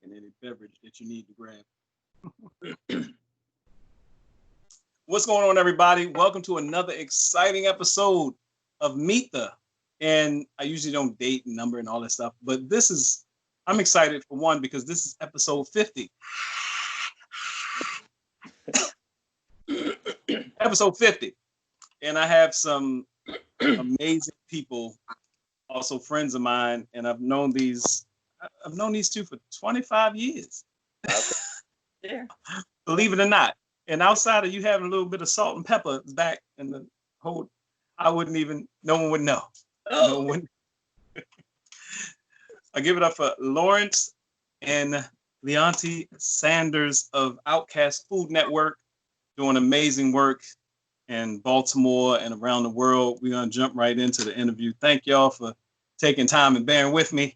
and any beverage that you need to grab. What's going on, everybody? Welcome to another exciting episode of Meet the. And I usually don't date and number and all that stuff, but I'm excited for one because this is episode 50. Episode 50. And I have some amazing people, also friends of mine, and I've known these two for 25 years. Yeah. Believe it or not. And outside of you having a little bit of salt and pepper back in the whole, no one would know. Oh. No one would. I give it up for Lawrence and Leauntte Sanders of Outcast Food Network, doing amazing work in Baltimore and around the world. We're going to jump right into the interview. Thank y'all for taking time and bearing with me.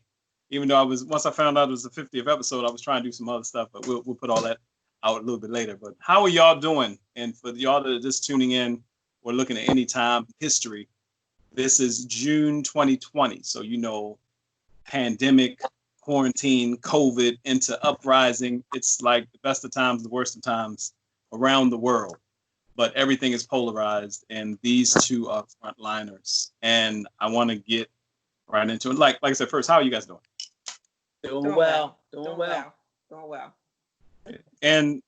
Even though once I found out it was the 50th episode, I was trying to do some other stuff, but we'll put all that out a little bit later. But how are y'all doing? And for y'all that are just tuning in or looking at any time history, this is June 2020. So, pandemic, quarantine, COVID into uprising. It's like the best of times, the worst of times around the world. But everything is polarized, and these two are frontliners. And I want to get right into it. Like I said, first, how are you guys doing? Doing well. And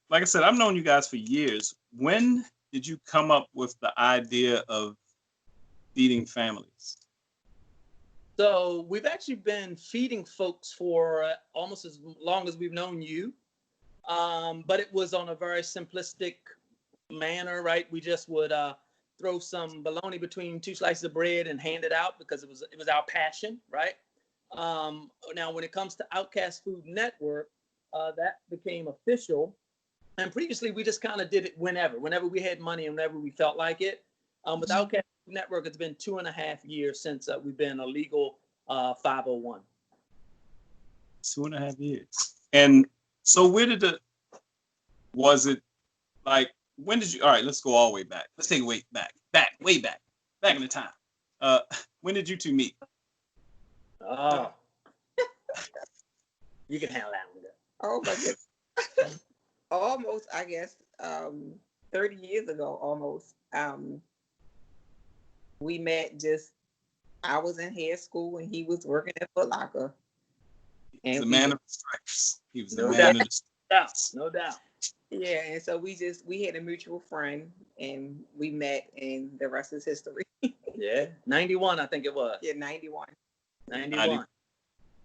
like I said, I've known you guys for years. When did you come up with the idea of feeding families? So we've actually been feeding folks for almost as long as we've known you. But it was on a very simplistic manner, right? We just would throw some bologna between two slices of bread and hand it out because it was our passion, right? Now, when it comes to Outcast Food Network, that became official. And previously, we just kind of did it whenever we had money and whenever we felt like it. With Outcast Food Network, it's been 2.5 years since we've been a legal 501. 2.5 years. And so when did it all right, let's go all the way back. Let's take it way back in the time. When did you two meet? Oh. You can handle that one. Oh my goodness. Almost, I guess, 30 years ago, almost. We met I was in hair school and he was working at Foot Locker. He was a man of the stripes. He was No a man of the stripes. No doubt. Yeah, and so we had a mutual friend and we met, and the rest is history. Yeah, 91, I think it was. Yeah, 91. 91.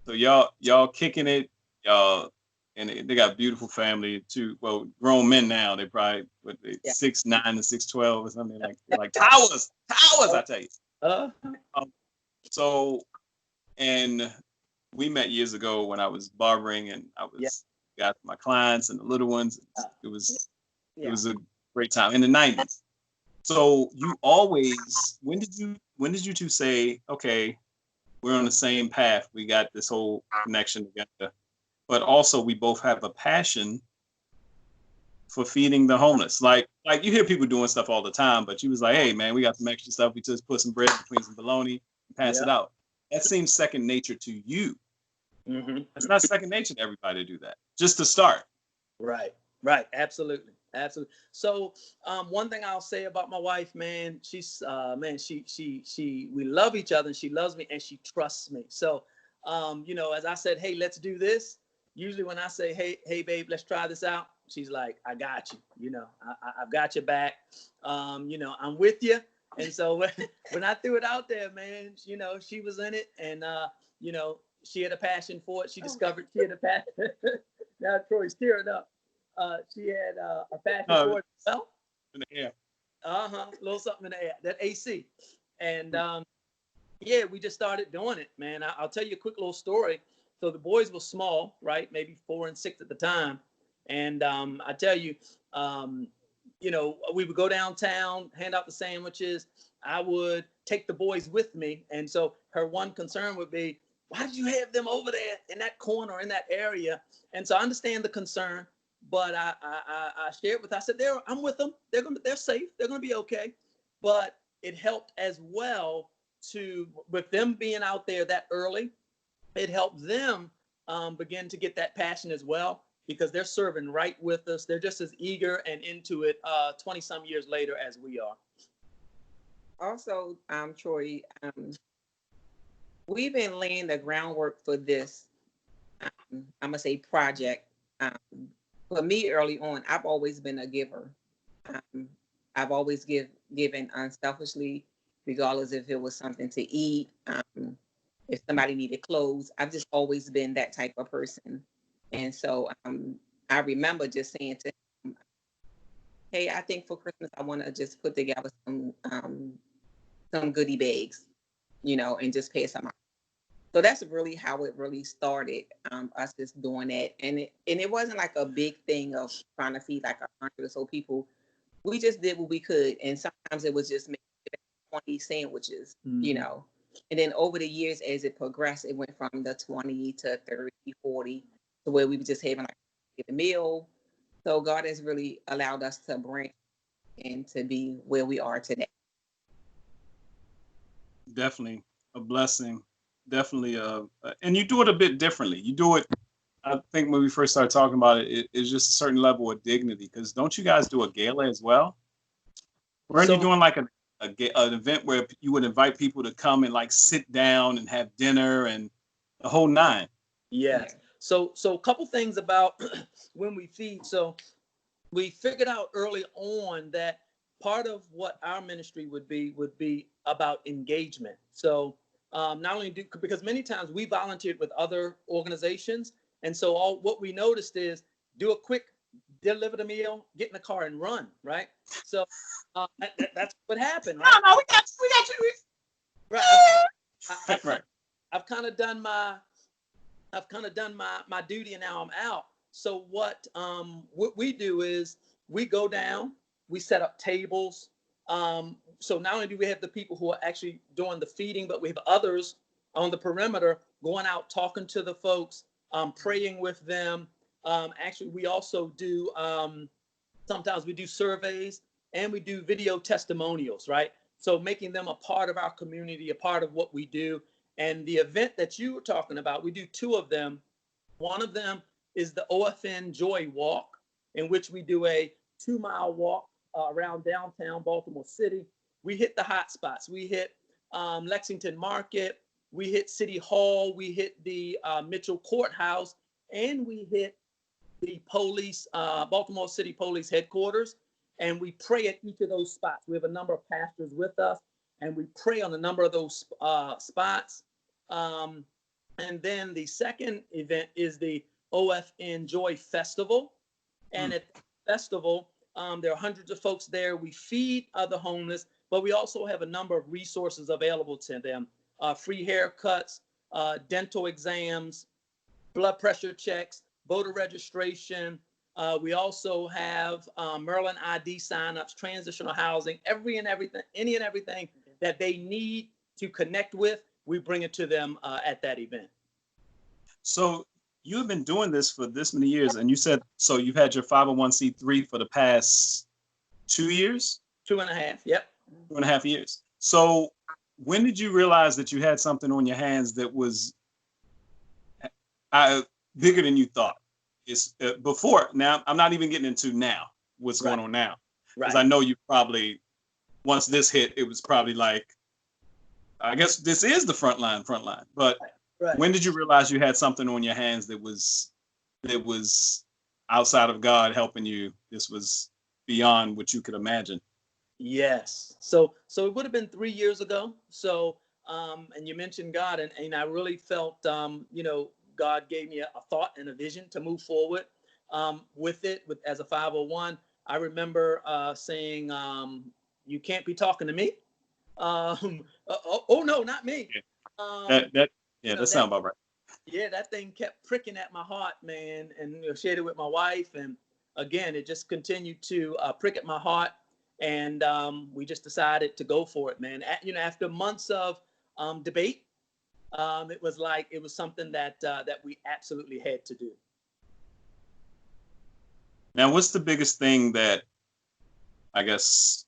So y'all kicking it, y'all, and they got a beautiful family too. Well, grown men now. They probably 6'9" and 6'12" or something like towers. I tell you. So, and we met years ago when I was barbering, and I got my clients and the little ones. It was a great time in the 90s. So you always, when did you two say, okay, we're on the same path, we got this whole connection together, but also we both have a passion for feeding the homeless? Like you hear people doing stuff all the time, but you was like, hey man, we got some extra stuff, we just put some bread between some bologna and pass it out. That seems second nature to you. Mm-hmm. It's not second nature to everybody to do that, just to start. Right. Absolutely. So, one thing I'll say about my wife, man, she's, we love each other, and she loves me, and she trusts me. So, as I said, hey, let's do this. Usually when I say, hey, babe, let's try this out, she's like, I got you. I've got your back. I'm with you. And so when I threw it out there, man, she was in it, and she had a passion for it. She discovered she had a passion. Now Troy's tearing up. She had a passion for it as well. In the air. A little something in the air. That AC. And we just started doing it, man. I'll tell you a quick little story. So the boys were small, right? Maybe 4 and 6 at the time. And I tell you, we would go downtown, hand out the sandwiches. I would take the boys with me. And so her one concern would be, why did you have them over there in that corner, in that area? And so I understand the concern, but I shared with her. I said, I'm with them. They're safe. They're going to be okay. But it helped as well with them being out there that early. It helped them begin to get that passion as well, because they're serving right with us. They're just as eager and into it 20 some years later as we are. Also, Troy, we've been laying the groundwork for this, I'm going to say, project. For me, early on, I've always been a giver. I've always given unselfishly, regardless if it was something to eat, if somebody needed clothes. I've just always been that type of person. And so I remember just saying to him, hey, I think for Christmas, I want to just put together some goodie bags, and just pass them out. So that's really how it really started, us just doing that. And it wasn't like a big thing of trying to feed like 100 or so people. We just did what we could. And sometimes it was just making 20 sandwiches, And then over the years, as it progressed, it went from the 20 to 30, 40, to where we were just having like a meal. So God has really allowed us to branch and to be where we are today. Definitely a blessing. Definitely. And you do it a bit differently. You do it, I think when we first started talking about it, it's just a certain level of dignity. Because don't you guys do a gala as well? Weren't you doing like an event where you would invite people to come and like sit down and have dinner and the whole nine? Yes. So a couple things about when we feed. So we figured out early on that part of what our ministry would be about engagement. So not only because many times we volunteered with other organizations, and so what we noticed is do a quick deliver the meal, get in the car and run, right? So that's what happened, right? No, we got you. Right. Right. I've kind of done my duty, and now I'm out. So what we do is we go down, we set up tables. So not only do we have the people who are actually doing the feeding, but we have others on the perimeter going out, talking to the folks, praying with them. Actually, we also do, sometimes we do surveys and we do video testimonials, right? So making them a part of our community, a part of what we do. And the event that you were talking about, we do two of them. One of them is the OFN Joy Walk, in which we do a 2-mile walk around downtown Baltimore City. We hit the hot spots. We hit Lexington Market. We hit City Hall. We hit the Mitchell Courthouse. And we hit the police, Baltimore City Police Headquarters. And we pray at each of those spots. We have a number of pastors with us, and we pray on a number of those spots. And then the second event is the OFN Joy Festival. And at the festival, there are hundreds of folks there. We feed the homeless, but we also have a number of resources available to them. Free haircuts, dental exams, blood pressure checks, voter registration. We also have Maryland ID signups, transitional housing, any and everything that they need to connect with. We bring it to them at that event. So you've been doing this for this many years, and you said, so you've had your 501c3 for the past 2 years? 2.5, yep. 2.5 years. So when did you realize that you had something on your hands that was bigger than you thought? It's before. Now, I'm not even getting into now, what's going on now. Because I know you probably, once this hit, it was probably like, I guess this is the front line. But when did you realize you had something on your hands that was outside of God helping you? This was beyond what you could imagine. Yes. So it would have been 3 years ago. So, and you mentioned God, and I really felt, God gave me a thought and a vision to move forward with as a 501. I remember saying, you can't be talking to me. Oh no, not me. That sounds about right. Yeah, that thing kept pricking at my heart, man, and shared it with my wife. And again, it just continued to prick at my heart. And we just decided to go for it, man. After months of debate, it was something that we absolutely had to do. Now, what's the biggest thing that, I guess,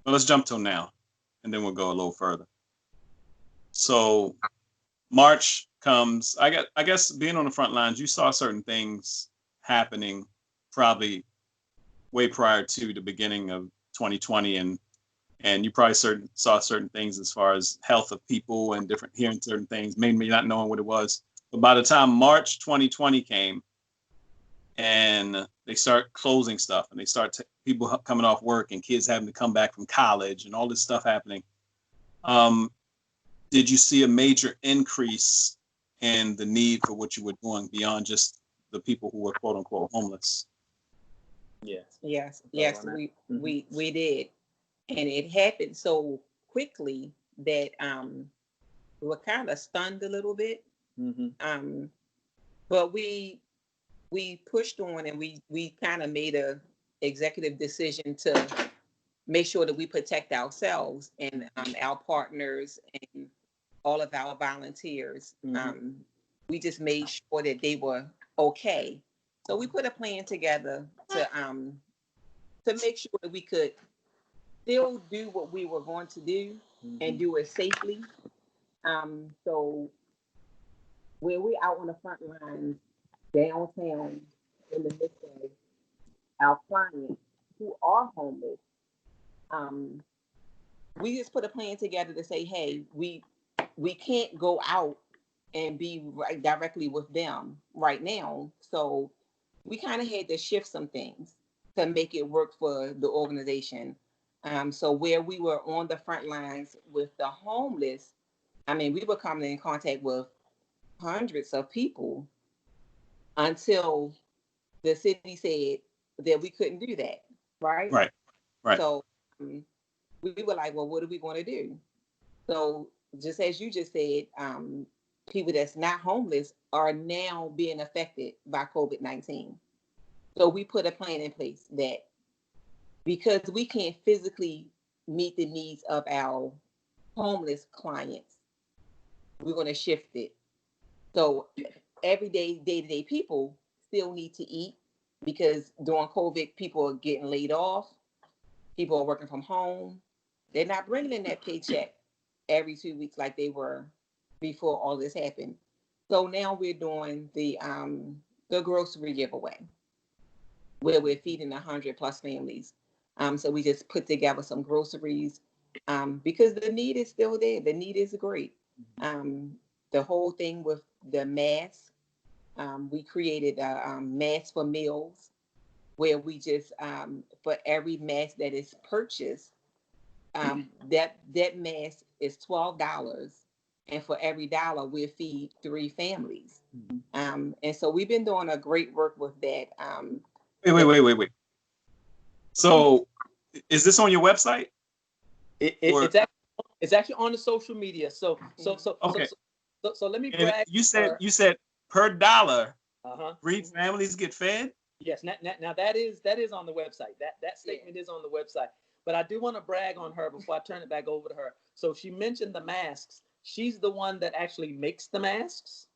well, let's jump till now, and then we'll go a little further. So March comes, I guess being on the front lines, you saw certain things happening probably way prior to the beginning of 2020, and you probably saw certain things as far as health of people and hearing certain things, maybe not knowing what it was. But by the time March 2020 came, and they start closing stuff, and they start people coming off work, and kids having to come back from college, and all this stuff happening. Did you see a major increase in the need for what you were doing beyond just the people who were quote unquote homeless? Yes. We did, and it happened so quickly that we were kind of stunned a little bit. Mm-hmm. But we pushed on, and we kind of made a executive decision to make sure that we protect ourselves and our partners and all of our volunteers. Mm-hmm. We just made sure that they were okay. So we put a plan together to make sure that we could still do what we were going to do and do it safely. So when we're out on the front lines downtown in the midst of our clients who are homeless, we just put a plan together to say, hey, we can't go out and be right directly with them right now. So we kind of had to shift some things to make it work for the organization. So where we were on the front lines with the homeless, I mean, we were coming in contact with hundreds of people until the city said that we couldn't do that, right? Right. So we were like, well, what are we going to do? So just as you just said, people that's not homeless are now being affected by COVID-19. So we put a plan in place that because we can't physically meet the needs of our homeless clients, we're going to shift it. So everyday, day-to-day people still need to eat, because during COVID, people are getting laid off. People are working from home. They're not bringing in that paycheck every 2 weeks like they were before all this happened. So now we're doing the grocery giveaway, where we're feeding 100+ families. So we just put together some groceries because the need is still there. The need is great. The whole thing with the masks, we created a mask for meals, where we just for every mask that is purchased, that mask is $12, and for every dollar we'll feed 3 families. And so we've been doing a great work with that. Wait. So is this on your website? It's actually on the social media. So okay. So let me and brag. You said per dollar, 3 families get fed? Yes. Now that is on the website. That statement is on the website. But I do want to brag on her before I turn it back over to her. So she mentioned the masks. She's the one that actually makes the masks.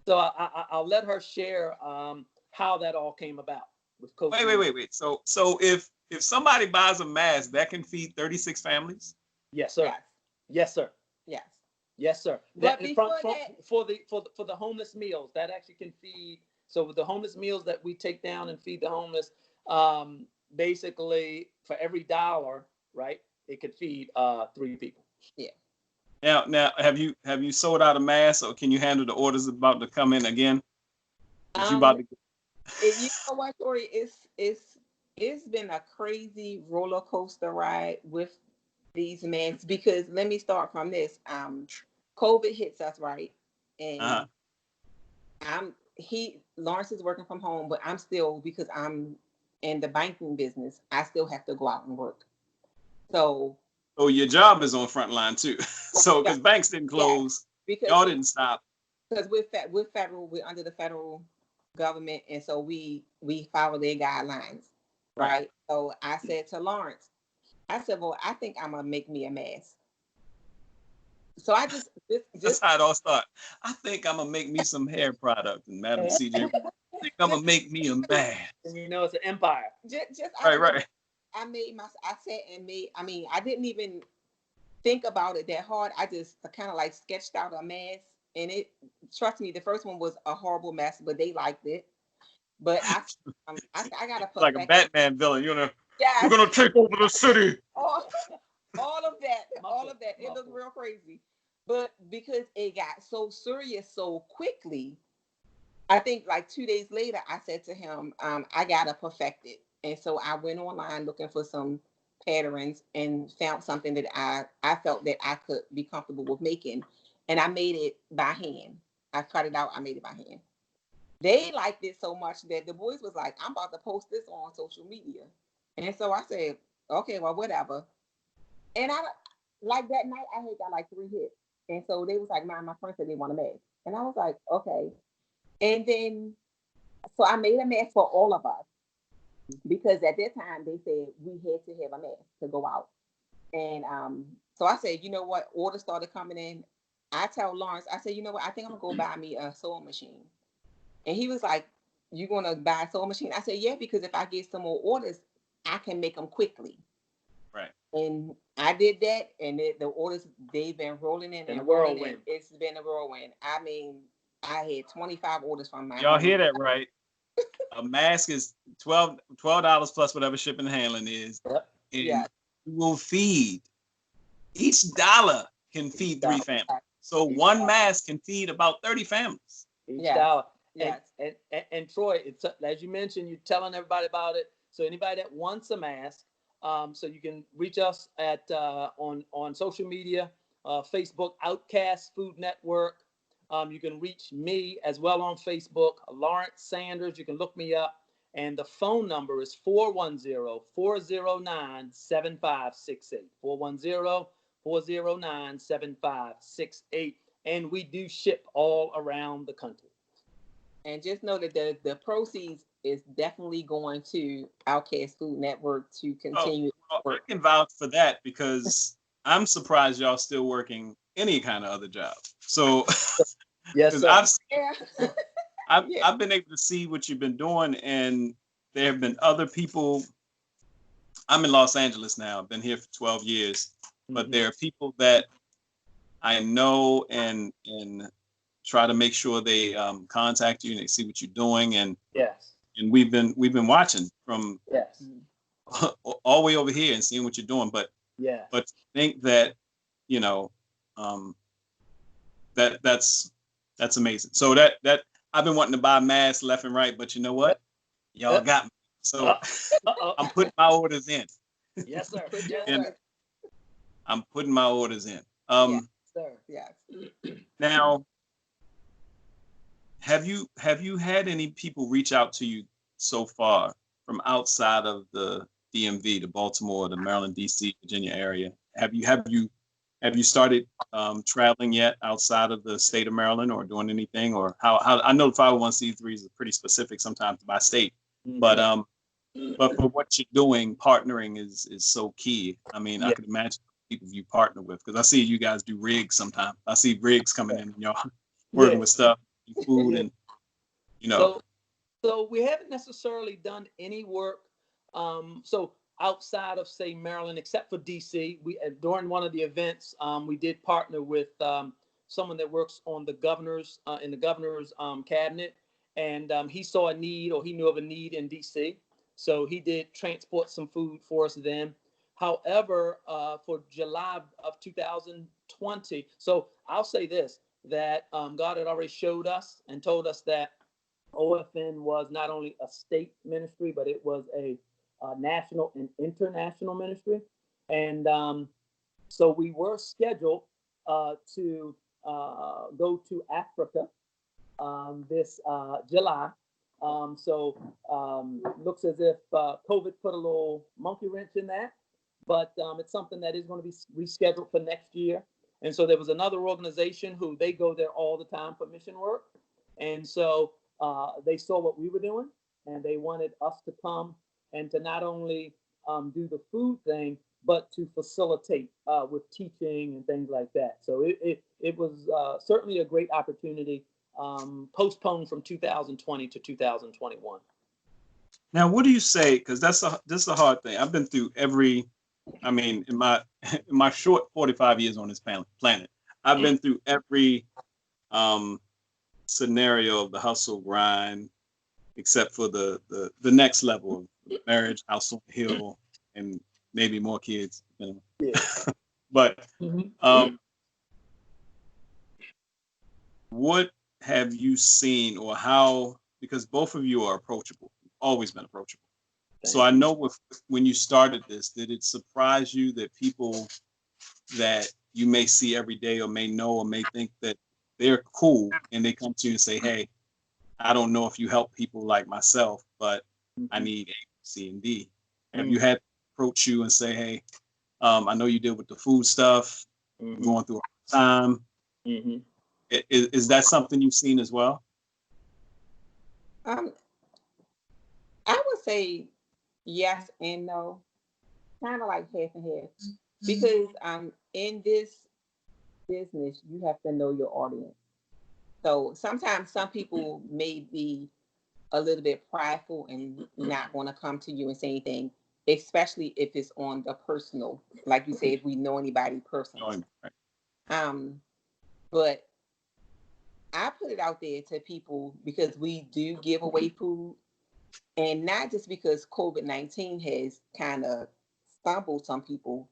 So I'll let her share how that all came about with COVID. Wait. So if somebody buys a mask, that can feed 36 families? Yes, sir. Yes, sir. Yes, sir. But for the homeless meals, that actually can feed. So with the homeless meals that we take down and feed the homeless, basically for every dollar, right, it could feed 3 people. Yeah. Now, have you sold out a mask, or can you handle the orders about to come in again? You about to? You know what, Tori? It's been a crazy roller coaster ride with these masks, because let me start from this. COVID hits us, right? And Lawrence is working from home, but I'm still, because I'm in the banking business, I still have to go out and work. So your job is on frontline too. So because banks didn't close, because y'all didn't stop. Because we're federal, we're under the federal government, and so we follow their guidelines, right? So I said to Lawrence, I said, well, I think I'm gonna make me a mask. So I just that's how it all started. I think I'm gonna make me some hair product, and Madam CJ, I think I'm gonna make me a mask. You know, it's an empire. Right. I sat and made. I mean, I didn't even think about it that hard. I just kind of like sketched out a mask, and it, trust me, the first one was a horrible mess, but they liked it. But I got to put like a Batman villain, you know. Yes. We're gonna take over the city. All of that. It looked real crazy. But because it got so serious so quickly, I think like 2 days later, I said to him, I gotta perfect it. And so I went online looking for some patterns and found something that I felt that I could be comfortable with making. And I made it by hand. I cut it out, I made it by hand. They liked it so much that the boys was like, I'm about to post this on social media. And so I said, okay, well, whatever. And I, like that night, I had got like 3 hits. And so they was like, my friend said they want a mask. And I was like, okay. And then, so I made a mask for all of us. Because at that time, they said we had to have a mask to go out. And so I said, you know what? Orders started coming in. I tell Lawrence, I said, you know what? I think I'm going to go buy me a sewing machine. And he was like, you going to buy a sewing machine? I said, yeah, because if I get some more orders, I can make them quickly. Right. And I did that, and the orders, they've been rolling in and whirlwind. It's been a whirlwind. I mean, I had 25 orders from my Y'all hear that right? A mask is $12 plus whatever shipping and handling is. Yep. And Yeah. you will feed. Each dollar can feed 3 families. So one mask can feed about 30 families. Each dollar. Yes. And Troy, it's, as you mentioned, you're telling everybody about it. So anybody that wants a mask, so you can reach us at on social media, Facebook, Outcast Food Network. You can reach me as well on Facebook, Leauntte Sanders. You can look me up. And the phone number is 410-409-7568. 410-409-7568. And we do ship all around the country. And just know that the proceeds is definitely going to Outcast Food Network to continue. I can vouch for that because I'm surprised y'all still working any kind of other job. So yes, sir. I've been able to see what you've been doing, and there have been other people. I'm in Los Angeles now. I've been here for 12 years, but there are people that I know and try to make sure they contact you and they see what you're doing, and yes, and we've been watching from yes all the way over here and seeing what you're doing, but think that you know that's amazing. So that I've been wanting to buy masks left and right, but you know what, y'all got me. So I'm putting my orders in. Yes, sir. I'm putting my orders in. Yes, sir. Yes. Now, have you had any people reach out to you so far from outside of the DMV, the Baltimore, the Maryland, DC, Virginia area? Have you started traveling yet outside of the state of Maryland, or doing anything, or how I know 501c3s are pretty specific sometimes by state, but for what you're doing, partnering is so key. I mean, I could imagine people you partner with, because I see you guys do rigs sometimes. I see rigs coming in and y'all working with stuff, food, and you know. So we haven't necessarily done any work. So outside of, say, Maryland, except for DC, we during one of the events, we did partner with someone that works on the governor's in the governor's cabinet, and he saw a need, or he knew of a need in DC, so he did transport some food for us then. However, for July of 2020, so I'll say this, that God had already showed us and told us that OFN was not only a state ministry, but it was a national and international ministry. And so we were scheduled to go to Africa this July. Looks as if COVID put a little monkey wrench in that, but it's something that is going to be rescheduled for next year. And so there was another organization who they go there all the time for mission work. And so they saw what we were doing, and they wanted us to come and to not only do the food thing, but to facilitate with teaching and things like that. So it was certainly a great opportunity, postponed from 2020 to 2021. Now, what do you say? Because this is a hard thing. I've been through in my short 45 years on this planet, I've been through every scenario of the hustle grind, except for the next level of marriage, house on the hill, and maybe more kids. You know? Yeah. But what have you seen, or how? Because both of you are approachable, always been approachable. So I know when you started this, did it surprise you that people that you may see every day or may know or may think that they're cool and they come to you and say, hey, I don't know if you help people like myself, but I need A, C, and D. Have you had to approach you and say, hey, I know you deal with the food stuff, going through a hard time. Is that something you've seen as well? I would say yes and no, kind of like half and half, because in this business you have to know your audience. So sometimes some people may be a little bit prideful and not want to come to you and say anything, especially if it's on the personal, like you say, if we know anybody personally. But I put it out there to people because we do give away food, and not just because COVID-19 has kind of stumbled some people,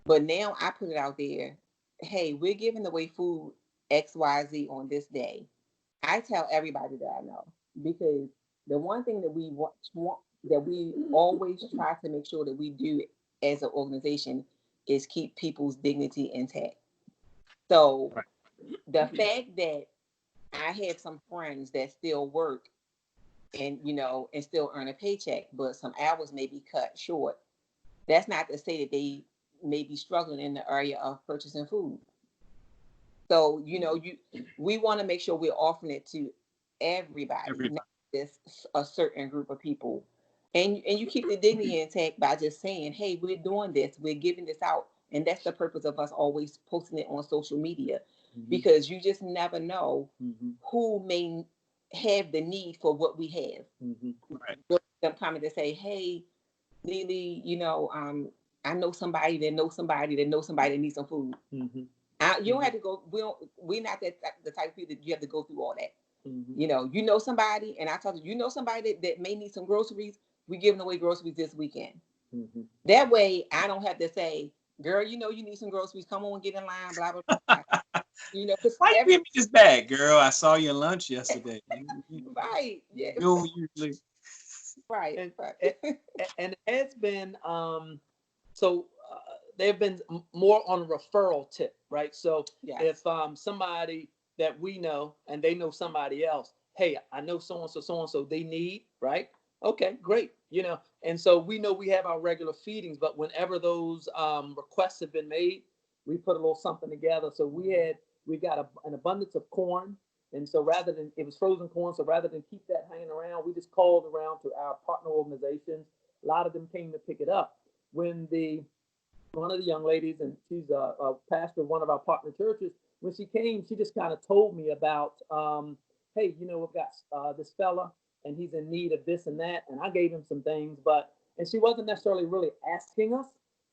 but now I put it out there, hey, we're giving away food XYZ on this day. I tell everybody that I know, because the one thing that we want that we always try to make sure that we do as an organization is keep people's dignity intact. So the fact that I have some friends that still work and and still earn a paycheck, but some hours may be cut short, that's not to say that they may be struggling in the area of purchasing food. So we want to make sure we're offering it to everybody. Not just a certain group of people. And you keep the dignity intact by just saying, hey, we're doing this, we're giving this out. And that's the purpose of us always posting it on social media, because you just never know who may have the need for what we have. Them coming to say, hey, Lily, I know somebody that knows somebody that knows somebody that needs some food. You don't have to go. We're not the type of people that you have to go through all that. You know somebody, and I told you know somebody that may need some groceries. We're giving away groceries this weekend. That way, I don't have to say, "Girl, you need some groceries. Come on, get in line." Blah blah blah. Why you give me this bag, girl? I saw your lunch yesterday. Right. Yeah. You don't usually. Right. And it has been they've been more on a referral tip, right? So if somebody that we know and they know somebody else, hey, I know so and so they need, right? Okay, great. And so we know we have our regular feedings, but whenever those requests have been made, we put a little something together. So we got an abundance of corn. And so it was frozen corn, so rather than keep that hanging around, we just called around to our partner organizations. A lot of them came to pick it up. When one of the young ladies, and she's a pastor of one of our partner churches, when she came, she just kind of told me about, hey, we've got this fella, and he's in need of this and that, and I gave him some things, and she wasn't necessarily really asking us,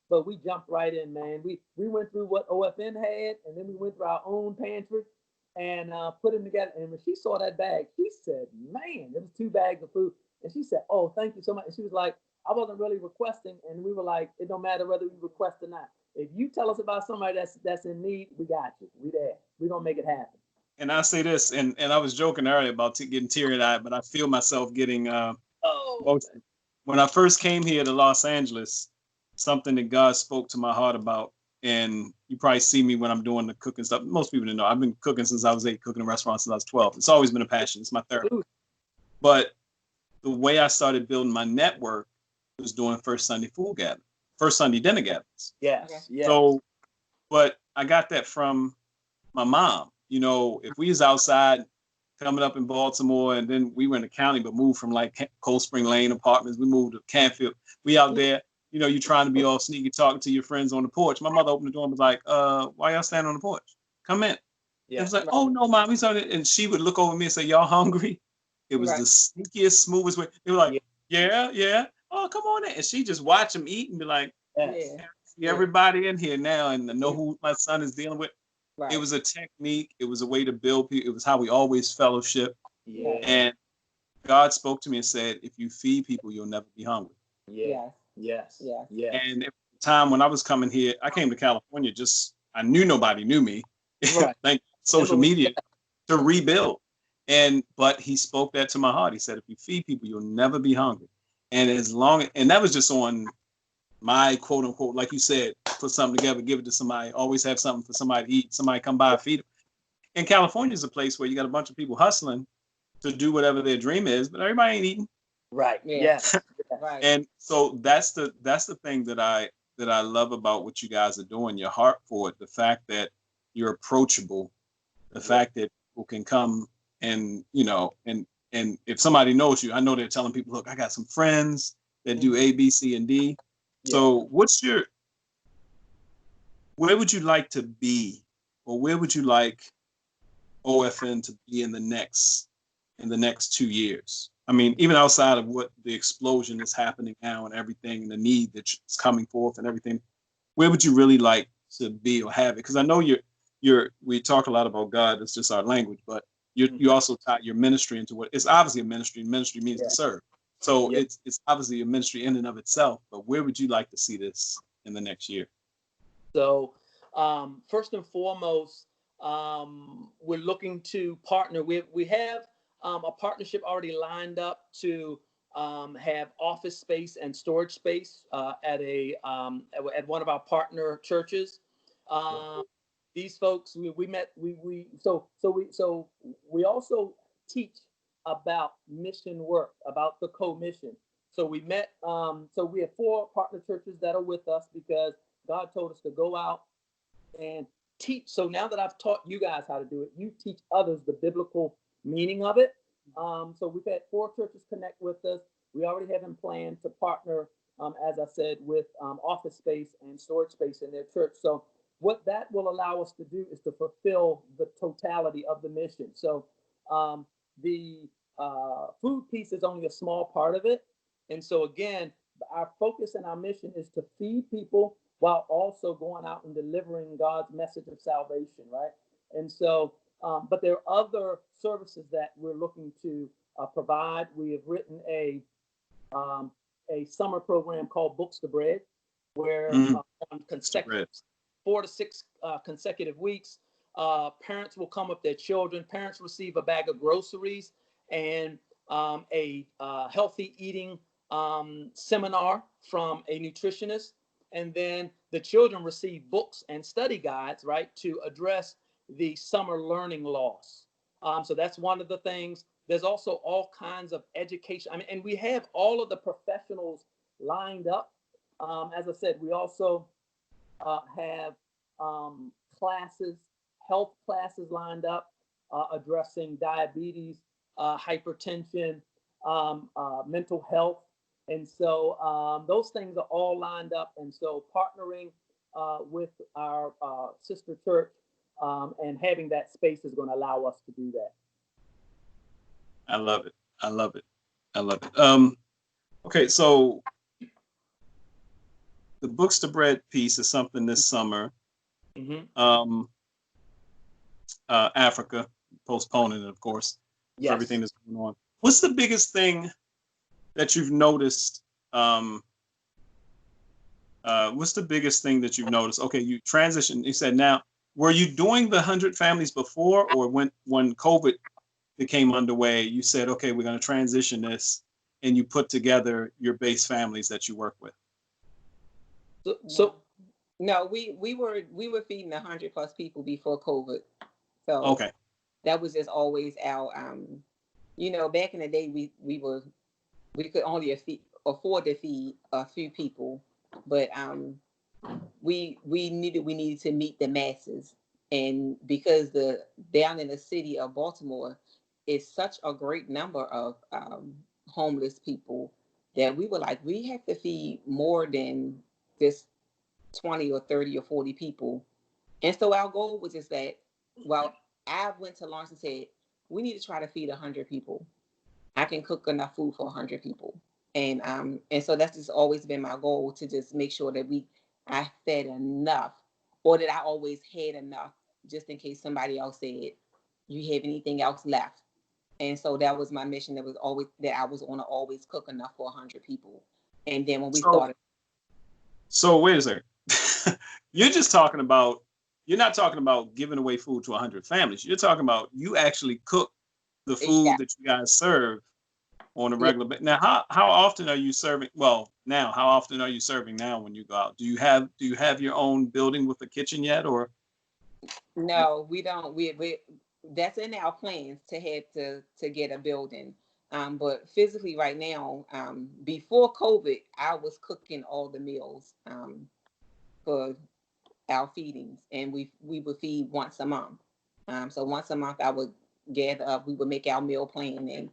but we jumped right in, man. We went through what OFN had, and then we went through our own pantry, and put them together. And when she saw that bag, she said, man, it was 2 bags of food. And she said, oh, thank you so much. And she was like, I wasn't really requesting. And we were like, it don't matter whether we request or not. If you tell us about somebody that's in need, we got you. We there. We're going to make it happen. And I say this, and I was joking earlier about getting teary-eyed, but I feel myself getting emotional. When I first came here to Los Angeles, something that God spoke to my heart about, and you probably see me when I'm doing the cooking stuff. Most people don't know. I've been cooking since I was 8, cooking in restaurants since I was 12. It's always been a passion. It's my therapy. But the way I started building my network was doing first Sunday dinner gatherings. Yes. So, but I got that from my mom. If we was outside coming up in Baltimore, and then we were in the county, but moved from like Cold Spring Lane apartments, we moved to Canfield. We out there. You trying to be all sneaky, talking to your friends on the porch. My mother opened the door and was like, why y'all standing on the porch? Come in. Yeah. It was like, oh, no, Mom. And she would look over at me and say, y'all hungry? It was the sneakiest, smoothest way. They were like, yeah. Oh, come on in. And she just watch them eat and be like, see everybody in here now and know who my son is dealing with. It was a technique. It was a way to build people. It was how we always fellowship. Yeah. And God spoke to me and said, if you feed people, you'll never be hungry. Yeah. Yes. Yes. Yes. And at the time when I was coming here, I came to California, I knew nobody knew me. Right. Thank social media to rebuild. But he spoke that to my heart. He said, if you feed people, you'll never be hungry. And and that was just on my quote unquote, like you said, put something together, give it to somebody, always have something for somebody to eat, somebody come by, feed them. And California is a place where you got a bunch of people hustling to do whatever their dream is, but everybody ain't eating. Right. Yeah. Yes. Right. And so that's the thing that I love about what you guys are doing, your heart for it, the fact that you're approachable, the fact that people can come and, and if somebody knows you, I know they're telling people, look, I got some friends that do A, B, C, and D. So where would you like to be, or where would you like OFN to be in the next 2 years? I mean, even outside of what the explosion is happening now and everything, and the need that's coming forth and everything, where would you really like to be or have it? Because I know we talk a lot about God. It's just our language, but you also tie your ministry into what it's obviously a ministry. Ministry means to serve. So it's obviously a ministry in and of itself, but where would you like to see this in the next year? So first and foremost, we're looking to partner. We have a partnership already lined up to have office space and storage space at one of our partner churches. These folks we met we also teach about mission work, about the co-mission. So we met. So we have 4 partner churches that are with us because God told us to go out and teach. So now that I've taught you guys how to do it, you teach others the biblical meaning of it. So we've had 4 churches connect with us. We already have in plan to partner, as I said, with office space and storage space in their church. So what that will allow us to do is to fulfill the totality of the mission. So the food piece is only a small part of it. And so again, our focus and our mission is to feed people while also going out and delivering God's message of salvation, right? And so, but there are other services that we're looking to provide. We have written a summer program called Books to Bread, where on consecutive 4 to 6 consecutive weeks, parents will come with their children. Parents receive a bag of groceries and a healthy eating seminar from a nutritionist. And then the children receive books and study guides, right, to address the summer learning loss. So that's one of the things. There's also all kinds of education. I mean, and we have all of the professionals lined up. As I said, we also have classes, health classes lined up, addressing diabetes, hypertension, mental health. And so those things are all lined up. And so partnering with our sister church and having that space is going to allow us to do that. I love it. I love it. I love it. Okay, so the Books to Bread piece is something this summer. Africa, postponing it, of course, for everything that's going on. What's the biggest thing that you've noticed? What's the biggest thing that you've noticed? Okay, you transitioned. You said now, were you doing the 100 families before, or when COVID became underway, you said, okay, we're going to transition this, and you put together your base families that you work with? So no, we were feeding 100+ people before COVID. So okay, that was just always our back in the day we could only afford to feed a few people, but we needed to meet the masses. And because down in the city of Baltimore is such a great number of homeless people that we were like, we have to feed more than just 20 or 30 or 40 people. And so our goal was just that, well, I went to Leauntte and said, we need to try to feed 100 people. I can cook enough food for 100 people. And so that's just always been my goal, to just make sure that I fed enough, or that I always had enough just in case somebody else said, you have anything else left? And so that was my mission. That was always that I was going to always cook enough for 100 people. And then when we started. So wait a second. You're not talking about giving away food to 100 families. You're talking about you actually cook the food that you guys serve on a regular basis. Now, how often are you serving? Well, now, how often are you serving now when you go out? Do you have your own building with a kitchen yet, or? No, we don't. We that's in our plans to have to get a building. But physically right now, before COVID, I was cooking all the meals for our feedings, and we would feed once a month. So once a month, I would gather up. We would make our meal plan and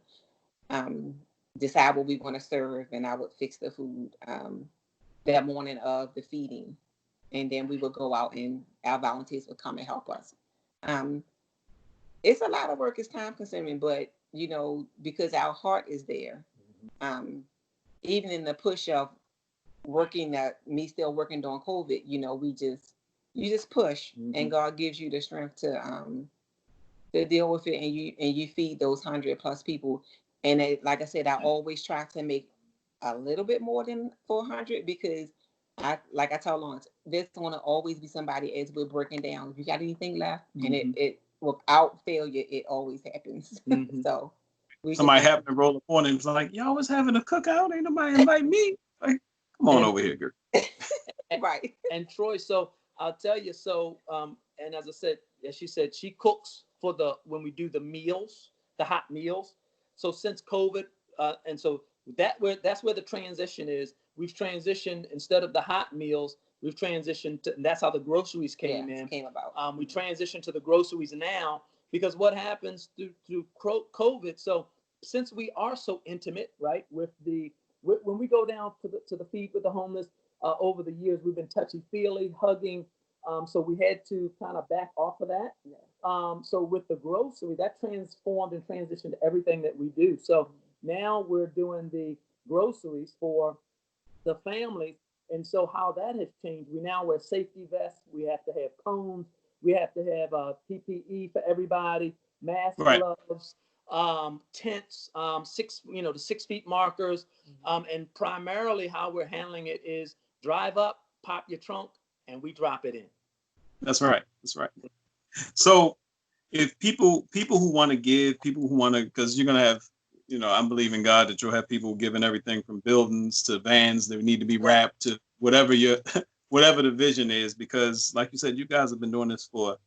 decide what we want to serve, and I would fix the food that morning of the feeding, and then we would go out and our volunteers would come and help us. It's a lot of work. It's time consuming, but because our heart is there, even in the push of working, me still working during COVID, you just push, and God gives you the strength to deal with it, and you feed those 100+ people. And like I said, I always try to make a little bit more than 400, because I tell Leauntte, there's going to always be somebody as we're breaking down. If you got anything left, and it without failure, it always happens. So somebody happened to roll up on him, and was like, "Y'all was having a cookout? Ain't nobody invite me? Like, come on over here, girl." Right. And Troy, so I'll tell you. So, and as I said, as she said, she cooks for when we do the meals, the hot meals. So since COVID, and so that's where the transition is. We've transitioned, instead of the hot meals, we've transitioned to, and that's how the groceries came about. We transitioned to the groceries now, because what happens through COVID. So since we are so intimate, right, when we go down to the feed with the homeless, over the years we've been touchy-feely, hugging. So we had to kind of back off of that. So with the grocery, that transformed and transitioned everything that we do. So now we're doing the groceries for the families. And so how that has changed, we now wear safety vests, we have to have cones, we have to have PPE for everybody, masks, gloves, tents, the 6 feet markers. And primarily how we're handling it is drive up, pop your trunk, and we drop it in. That's right. So if people who want to give, because you're going to have, I'm believing God that you'll have people giving everything from buildings to vans that need to be wrapped to whatever the vision is, because like you said, you guys have been doing this for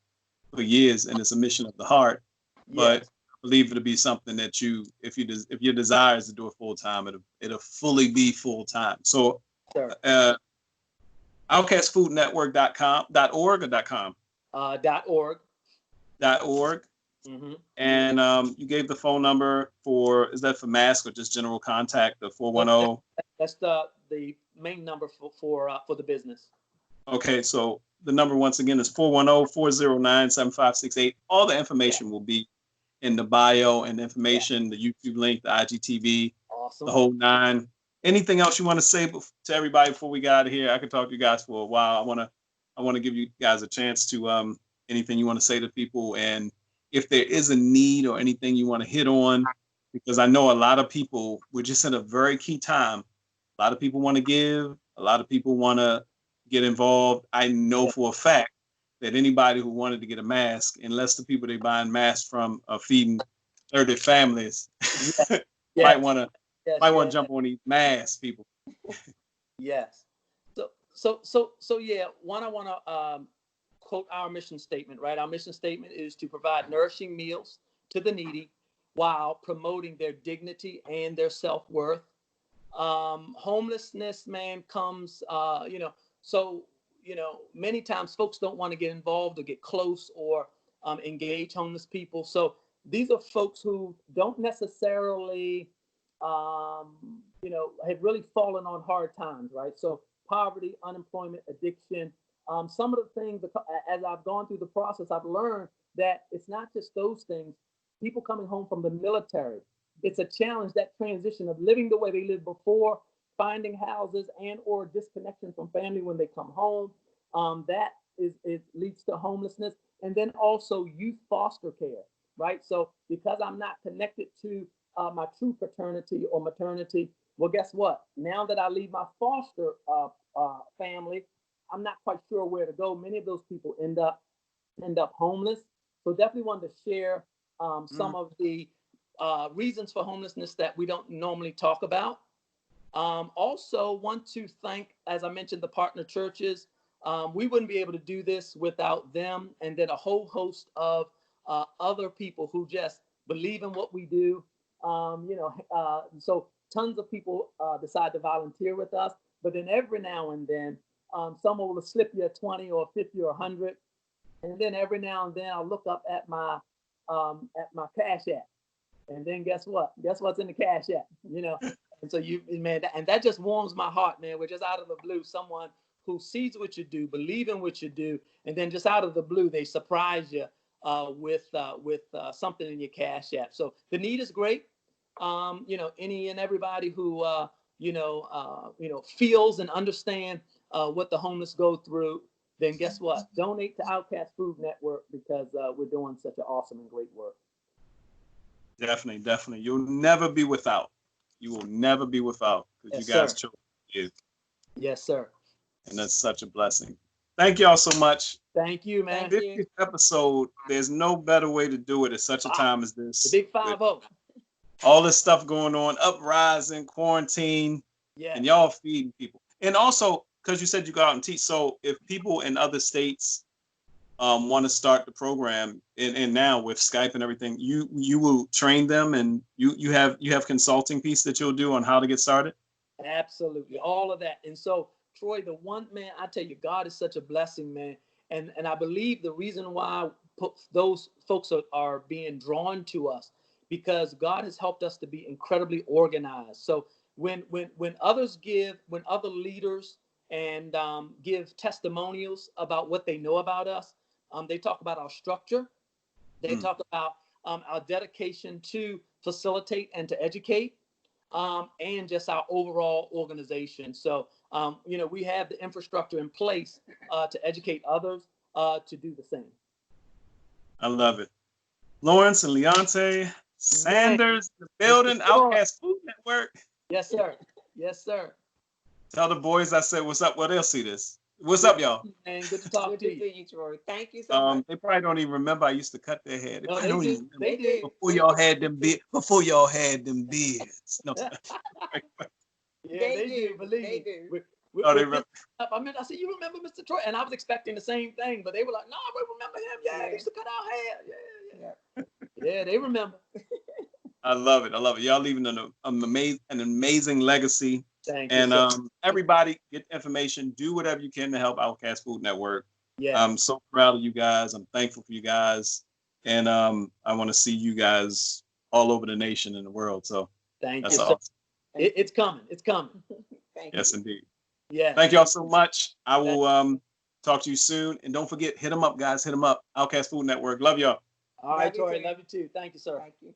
years, and it's a mission of the heart. But I believe it'll be something that if your desire is to do it full time, it'll fully be full time. So, outcastfoodnetwork.org or .com? .org. And you gave the phone number is that for mask or just general contact, the 410? That's the main number for the business. Okay, so the number once again is 410-409-7568. All the information will be in the bio, and information, the YouTube link, the IGTV, the whole 9. Anything else you want to say to everybody before we get out of here? I could talk to you guys for a while. I want to give you guys a chance to anything you want to say to people, and if there is a need or anything you want to hit on, because I know a lot of people, we're just in a very key time. A lot of people want to give. A lot of people want to get involved. I know for a fact that anybody who wanted to get a mask, unless the people they buying masks from are feeding 30 families, might want to jump on these masks, people. Yes. So yeah. One, I want to quote our mission statement. Right. Our mission statement is to provide nourishing meals to the needy while promoting their dignity and their self-worth. Homelessness, man, comes, many times folks don't want to get involved or get close or engage homeless people. So these are folks who don't necessarily, have really fallen on hard times, right? So poverty, unemployment, addiction. Some of the things, as I've gone through the process, I've learned that it's not just those things. People coming home from the military, it's a challenge, that transition of living the way they lived before, finding houses and or disconnection from family when they come home. That leads to homelessness. and then also youth foster care, right? So because I'm not connected to my true paternity or maternity, well, guess what? Now that I leave my foster family, I'm not quite sure where to go. Many of those people end up homeless. So definitely wanted to share some of the reasons for homelessness that we don't normally talk about. Also want to thank, as I mentioned, the partner churches. We wouldn't be able to do this without them, and then a whole host of other people who just believe in what we do. So tons of people decide to volunteer with us, but then every now and then someone will slip you a 20 or 50 or 100, and then every now and then I'll look up at my Cash App, and then guess what? Guess what's in the Cash App? And so that just warms my heart, man. We're just out of the blue, someone who sees what you do, believe in what you do, and then just out of the blue, they surprise you with something in your Cash App. So the need is great. Any and everybody who feels and understand what the homeless go through, then guess what? Donate to Outcast Food Network, because we're doing such an awesome and great work. Definitely. You'll never be without. You will never be without, because you guys chose you. Yes, sir. And that's such a blessing. Thank y'all so much. Thank you, man. 50th episode. There's no better way to do it at such a time as this. The big 5-0. All this stuff going on, uprising, quarantine, and y'all feeding people. And also, because you said you go out and teach, so if people in other states want to start the program, and now with Skype and everything, you will train them, and you have consulting piece that you'll do on how to get started? Absolutely, all of that. And so, Troy, the one, man, I tell you, God is such a blessing, man. And I believe the reason why those folks are being drawn to us, because God has helped us to be incredibly organized. So when other leaders and give testimonials about what they know about us, they talk about our structure. They talk about our dedication to facilitate and to educate, and just our overall organization. So, we have the infrastructure in place to educate others to do the same. I love it. Lawrence and Leauntte Sanders, the building, Outcast Food Network. Yes, sir. Yes, sir. Tell the boys I said what's up. Well, they'll see this. What's up, y'all? And good to talk to you. Good to see you, Troy. Thank you so much. They probably don't even remember I used to cut their hair. They did. Before y'all had them beards. No. They do. Believe me. I said, you remember Mr. Troy? And I was expecting the same thing, but they were like, no, we remember him. Yeah, he used to cut our hair. Yeah, they remember. I love it. Y'all leaving an amazing legacy. Thank you. And everybody get information. Do whatever you can to help Outcast Food Network. Yeah. I'm so proud of you guys. I'm thankful for you guys. And I want to see you guys all over the nation and the world. So that's awesome. It's coming. It's coming. Yes, indeed. Yeah. Thank y'all so much. I will talk to you soon. And don't forget, hit them up, guys. Hit them up. Outcast Food Network. Love y'all. All right, Troy. Love you too. Thank you, sir. Thank you.